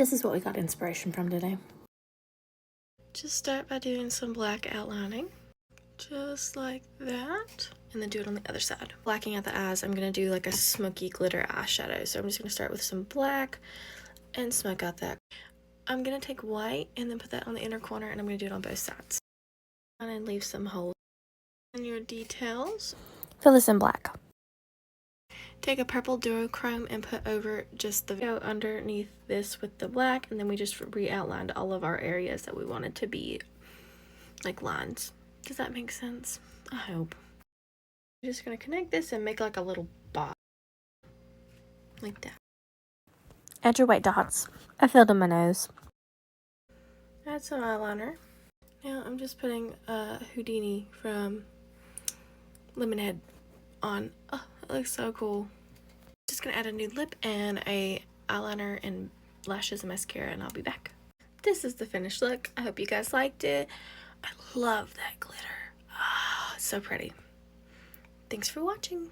This is what we got inspiration from today. Just start by doing some black outlining, just like that, and then do it on the other side. Blacking out the eyes, I'm gonna do like a smoky glitter eyeshadow. So I'm just gonna start with some black and smoke out that. I'm gonna take white and then put that on the inner corner, and I'm gonna do it on both sides. And leave some holes in your details. Fill this in black. Take a purple duochrome and put over just the go underneath this with the black, and then we just re-outlined all of our areas that we wanted to be like lines. Does that make sense? I hope. I'm just gonna connect this and make like a little box like that. Add your white dots. I filled in my nose. Add some eyeliner. Now I'm just putting Houdini from Lemonhead on. Oh, it looks so cool. Just gonna add a nude lip and a eyeliner and lashes and mascara, and I'll be back. This is the finished look. I hope you guys liked it. I love that glitter. Ah, oh, so pretty. Thanks for watching.